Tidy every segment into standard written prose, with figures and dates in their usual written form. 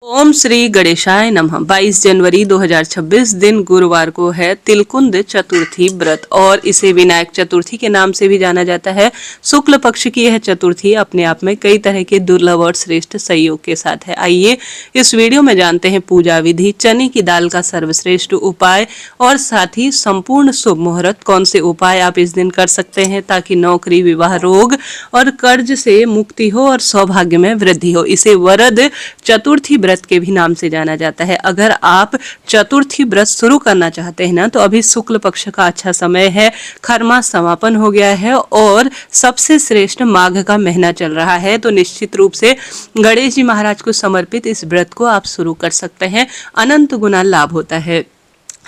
ओम श्री गणेशाय नमः। 22 जनवरी 2026 दिन गुरुवार को है तिलकुंद चतुर्थी व्रत और इसे विनायक चतुर्थी के नाम से भी जाना जाता है। शुक्ल पक्ष की यह चतुर्थी अपने आप में कई तरह के दुर्लभ और श्रेष्ठ संयोग के साथ है। आइए इस वीडियो में जानते हैं पूजा विधि, चने की दाल का सर्वश्रेष्ठ उपाय और साथ ही संपूर्ण शुभ मुहूर्त कौन से उपाय आप इस दिन कर सकते हैं ताकि नौकरी, विवाह, रोग और कर्ज से मुक्ति हो और सौभाग्य में वृद्धि हो। इसे वरद चतुर्थी व्रत के भी नाम से जाना जाता है। अगर आप चतुर्थी व्रत शुरू करना चाहते हैं ना तो अभी शुक्ल पक्ष का अच्छा समय है। खरमास समापन हो गया है और सबसे श्रेष्ठ माघ का महीना चल रहा है, तो निश्चित रूप से गणेश जी महाराज को समर्पित इस व्रत को आप शुरू कर सकते हैं। अनंत गुना लाभ होता है।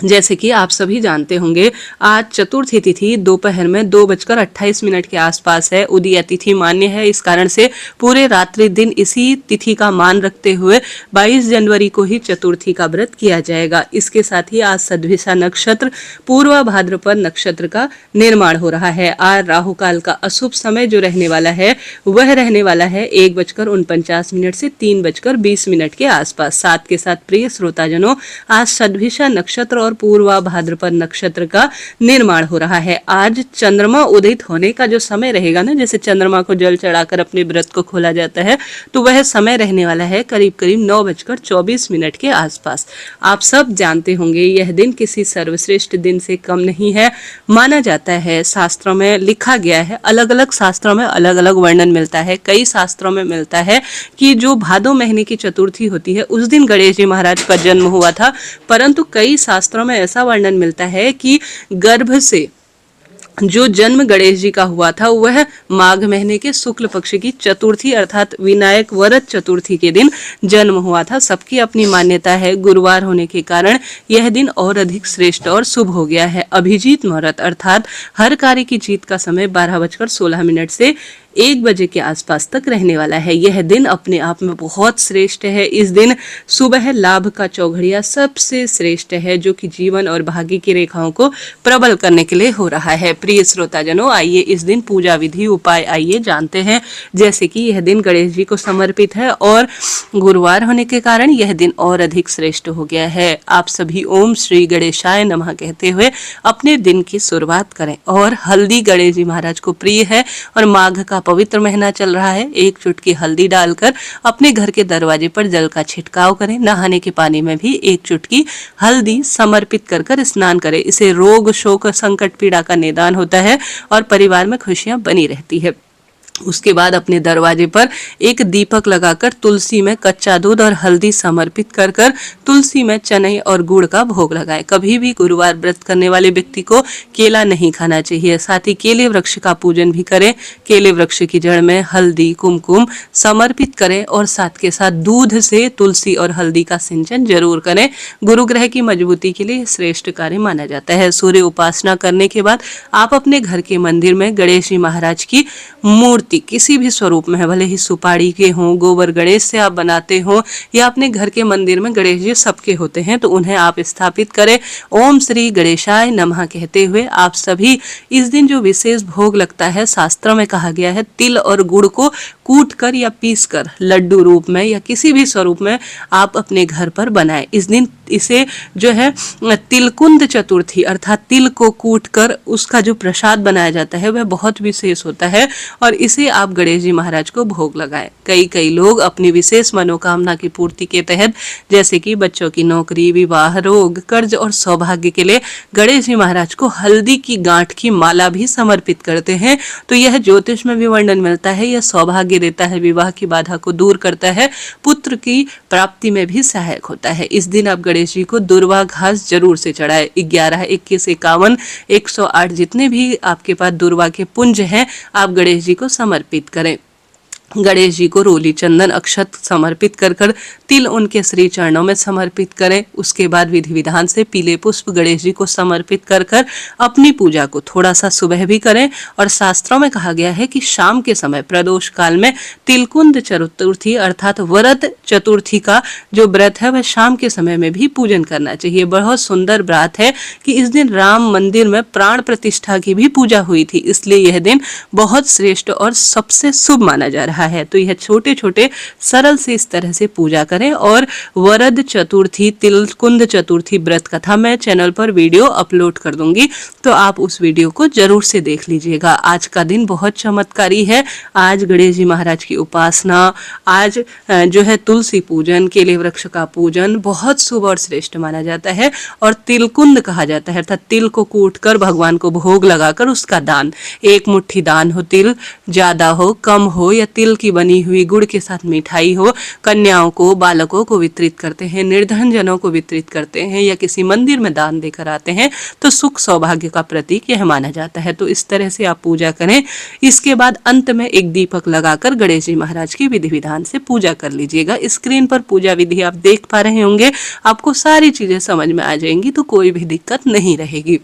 जैसे कि आप सभी जानते होंगे, आज चतुर्थी तिथि दोपहर में 2:28 के आसपास है। उदय तिथि मान्य है, इस कारण से पूरे रात्रि दिन इसी तिथि का मान रखते हुए 22 जनवरी को ही चतुर्थी का व्रत किया जाएगा। इसके साथ ही आज सद्विषा नक्षत्र, पूर्वा भाद्रपद नक्षत्र का निर्माण हो रहा है। आज राहु काल का अशुभ समय जो रहने वाला है वह रहने वाला है 1:49 से 3:20 के आसपास। साथ के साथ प्रिय श्रोताजनों, आज सद्विषा नक्षत्र और पूर्वा भाद्रपद नक्षत्र का निर्माण हो रहा है। आज चंद्रमा उदित होने का जो समय रहेगा ना, जैसे चंद्रमा को जल चढ़ाकर अपने व्रत को खोला जाता है, तो वह समय रहने वाला है करीब करीब 9:24 के आसपास। आप सब जानते होंगे यह दिन किसी सर्वश्रेष्ठ दिन से कम नहीं है माना जाता है। शास्त्रों में लिखा गया है, अलग अलग शास्त्रों में अलग अलग वर्णन मिलता है। कई शास्त्रों में मिलता है कि जो भादो महीने की चतुर्थी होती है उस दिन गणेश जी महाराज का जन्म हुआ था, परंतु कई शास्त्रों में ऐसा वर्णन मिलता है कि गर्भ से जो जन्म गणेश जी का हुआ था वह माघ महीने के शुक्ल पक्ष की चतुर्थी अर्थात विनायक वरद चतुर्थी के दिन जन्म हुआ था। सबकी अपनी मान्यता है। गुरुवार होने के कारण यह दिन और अधिक श्रेष्ठ और शुभ हो गया है। अभिजीत मुहूर्त अर्थात हर कार्य की जीत का समय 12:16 से 1 बजे के आसपास तक रहने वाला है। यह दिन अपने आप में बहुत श्रेष्ठ है। इस दिन सुबह लाभ का चौघड़िया सबसे श्रेष्ठ है, जो कि जीवन और भाग्य की रेखाओं को प्रबल करने के लिए हो रहा है। प्रिय श्रोताजनों, आइए इस दिन पूजा विधि उपाय आइए जानते हैं। जैसे कि यह दिन गणेश जी को समर्पित है और गुरुवार होने के कारण यह दिन और अधिक श्रेष्ठ हो गया है। आप सभी ओम श्री गणेशाय नमः कहते हुए अपने दिन की शुरुआत करें। और हल्दी गणेश जी महाराज को प्रिय है और माघ का पवित्र महीना चल रहा है। 1 चुटकी हल्दी डालकर अपने घर के दरवाजे पर जल का छिड़काव करें। नहाने के पानी में भी 1 चुटकी हल्दी समर्पित कर स्नान करें। इसे रोग, शोक, संकट, पीड़ा का निदान होता है और परिवार में खुशियां बनी रहती है। उसके बाद अपने दरवाजे पर एक दीपक लगाकर तुलसी में कच्चा दूध और हल्दी समर्पित कर तुलसी में चने और गुड़ का भोग लगाएं। कभी भी गुरुवार व्रत करने वाले व्यक्ति को केला नहीं खाना चाहिए। साथ ही केले वृक्ष का पूजन भी करें। केले वृक्ष की जड़ में हल्दी, कुमकुम समर्पित करें और साथ के साथ दूध से तुलसी और हल्दी का सिंचन जरूर करें। गुरु ग्रह की मजबूती के लिए श्रेष्ठ कार्य माना जाता है। सूर्य उपासना करने के बाद आप अपने घर के मंदिर में गणेश जी महाराज की मूर्ति किसी भी स्वरूप में है, भले ही सुपारी के हों, गोबर गणेश से आप बनाते हो या अपने घर के मंदिर में गणेश जी सबके होते हैं, तो उन्हें आप स्थापित करें। ओम श्री गणेशाय नमः कहते हुए आप सभी इस दिन जो विशेष भोग लगता है, शास्त्रों में कहा गया है तिल और गुड़ को कूट कर या पीस कर लड्डू रूप में या किसी भी स्वरूप में आप अपने घर पर बनाएं। इस दिन इसे जो है तिलकुंद चतुर्थी अर्थात तिल को कूट कर उसका जो प्रसाद बनाया जाता है वह बहुत विशेष होता है और इसे आप गणेश जी महाराज को भोग लगाएं। कई लोग अपनी विशेष मनोकामना की पूर्ति के तहत, जैसे कि बच्चों की नौकरी, विवाह, रोग, कर्ज और सौभाग्य के लिए गणेश जी महाराज को हल्दी की गांठ की माला भी समर्पित करते हैं। तो यह ज्योतिष में भी वर्णन मिलता है। यह सौभाग्य देता है, विवाह की बाधा को दूर करता है, पुत्र की प्राप्ति में भी सहायक होता है। इस दिन आप गणेश जी को दुर्वा घास जरूर से चढ़ाए। 11, 21, 51, 108 जितने भी आपके पास दुर्वा के पुंज हैं आप गणेश जी को समर्पित करें। गणेश जी को रोली, चंदन, अक्षत समर्पित कर तिल उनके श्री चरणों में समर्पित करें। उसके बाद विधि विधान से पीले पुष्प गणेश जी को समर्पित कर अपनी पूजा को थोड़ा सा सुबह भी करें। और शास्त्रों में कहा गया है कि शाम के समय प्रदोष काल में तिलकुंद चतुर्थी अर्थात वरद चतुर्थी का जो व्रत है वह शाम के समय में भी पूजन करना चाहिए। बहुत सुंदर व्रत है कि इस दिन राम मंदिर में प्राण प्रतिष्ठा की भी पूजा हुई थी, इसलिए यह दिन बहुत श्रेष्ठ और सबसे शुभ माना जा रहा रहा है। तो यह छोटे छोटे सरल से इस तरह से पूजा करें। और वरद चतुर्थी, तिलकुंद चतुर्थी व्रत कथा मैं चैनल पर वीडियो अपलोड कर दूंगी, तो आप उस वीडियो को जरूर से देख लीजिएगा। आज का दिन बहुत चमत्कारी है। आज गणेश जी महाराज की उपासना, आज जो है तुलसी पूजन, केले वृक्ष का पूजन बहुत शुभ और श्रेष्ठ माना जाता है। और तिलकुंद कहा जाता है, अर्थात तिल को कूट कर भगवान को भोग लगाकर उसका दान, एक मुट्ठी दान हो, तिल ज्यादा हो कम हो या तिल की बनी हुई गुड़ के साथ मिठाई हो, कन्याओं को बालकों को वितरित करते हैं, निर्धन जनों को वितरित करते हैं या किसी मंदिर में दान देकर आते हैं, तो सुख सौभाग्य का प्रतीक यह माना जाता है। तो इस तरह से आप पूजा करें। इसके बाद अंत में एक दीपक लगाकर गणेश जी महाराज की विधि विधान से पूजा कर लीजिएगा। स्क्रीन पर पूजा विधि आप देख पा रहे होंगे, आपको सारी चीजें समझ में आ जाएंगी, तो कोई भी दिक्कत नहीं रहेगी।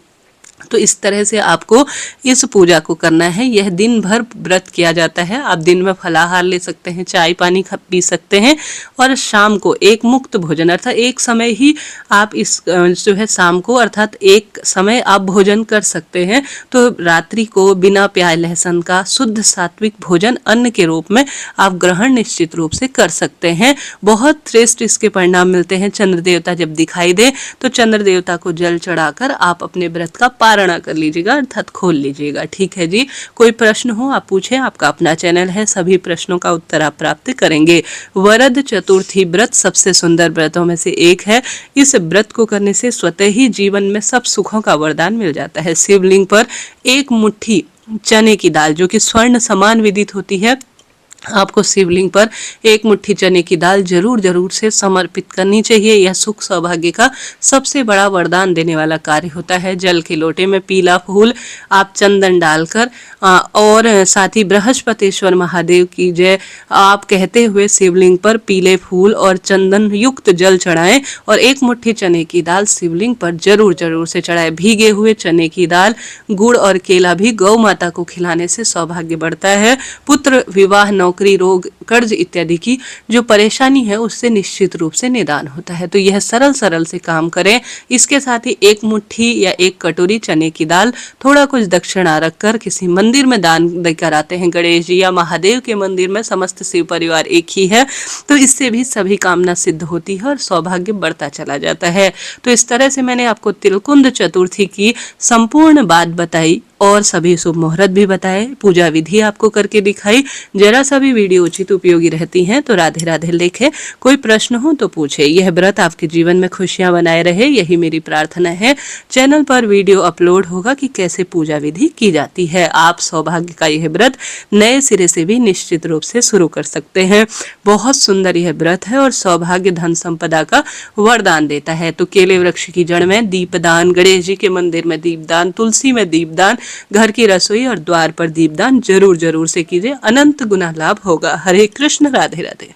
तो इस तरह से आपको इस पूजा को करना है। यह दिन भर व्रत किया जाता है। आप दिन में फलाहार ले सकते हैं, चाय पानी पी सकते हैं, और शाम को एक मुक्त भोजन, अर्थात एक समय ही आप इस जो है शाम को, अर्थात एक समय आप भोजन कर सकते हैं। तो रात्रि को बिना प्याज लहसुन का शुद्ध सात्विक भोजन अन्न के रूप में आप ग्रहण निश्चित रूप से कर सकते हैं। बहुत श्रेष्ठ इसके परिणाम मिलते हैं। चंद्र देवता जब दिखाई दे तो चंद्र देवता को जल चढ़ाकर आप अपने व्रत का पारणा कर लीजिएगा, अर्थात खोल लीजिएगा। ठीक है जी, कोई प्रश्न हो आप पूछें, आपका अपना चैनल है, सभी प्रश्नों का उत्तर आप प्राप्त करेंगे। वरद चतुर्थी व्रत सबसे सुंदर व्रतों में से एक है। इस व्रत को करने से स्वतः ही जीवन में सब सुखों का वरदान मिल जाता है। शिवलिंग पर एक मुट्ठी चने की दाल, जो कि स्वर्ण समान विदित होती है, आपको शिवलिंग पर एक मुट्ठी चने की दाल जरूर से समर्पित करनी चाहिए। यह सुख सौभाग्य का सबसे बड़ा वरदान देने वाला कार्य होता है। जल के लोटे में पीला फूल आप चंदन डालकर और साथ ही बृहस्पतिश्वर महादेव की जय आप कहते हुए शिवलिंग पर पीले फूल और चंदन युक्त जल चढ़ाएं, और एक मुट्ठी चने की दाल शिवलिंग पर जरूर से चढ़ाएं। भीगे हुए चने की दाल, गुड़ और केला भी गौ माता को खिलाने से सौभाग्य बढ़ता है। पुत्र, विवाह, नौकरी, रोग, कर्ज इत्यादि की जो परेशानी है उससे निश्चित रूप से निदान होता है। तो यह सरल से काम करें। इसके साथ ही एक मुट्ठी या एक कटोरी चने की दाल, थोड़ा कुछ दक्षिणा रखकर किसी मंदिर में दान देकर आते हैं। गणेश जी या महादेव के मंदिर में समस्त शिव परिवार एक ही है, तो इससे भी सभी कामना सिद्ध होती है और सौभाग्य बढ़ता चला जाता है। तो इस तरह से मैंने आपको तिलकुंद चतुर्थी की संपूर्ण बात बताई और सभी शुभ मुहूर्त भी बताए, पूजा विधि आपको करके दिखाई। जरा सा भी वीडियो उचित उपयोगी रहती हैं तो राधे राधे लिखें। कोई प्रश्न हो तो पूछे। यह व्रत आपके जीवन में खुशियां बनाए रहे, यही मेरी प्रार्थना है। चैनल पर वीडियो अपलोड होगा कि कैसे पूजा विधि की जाती है। आप सौभाग्य का यह व्रत नए सिरे से भी निश्चित रूप से शुरू कर सकते हैं। बहुत सुंदर यह व्रत है और सौभाग्य धन संपदा का वरदान देता है। तो केले वृक्ष की जड़ में दीपदान, गणेश जी के मंदिर में दीपदान, तुलसी में दीपदान, घर की रसोई और द्वार पर दीपदान जरूर से कीजिए। अनंत गुना लाभ होगा। हरे कृष्ण, राधे राधे।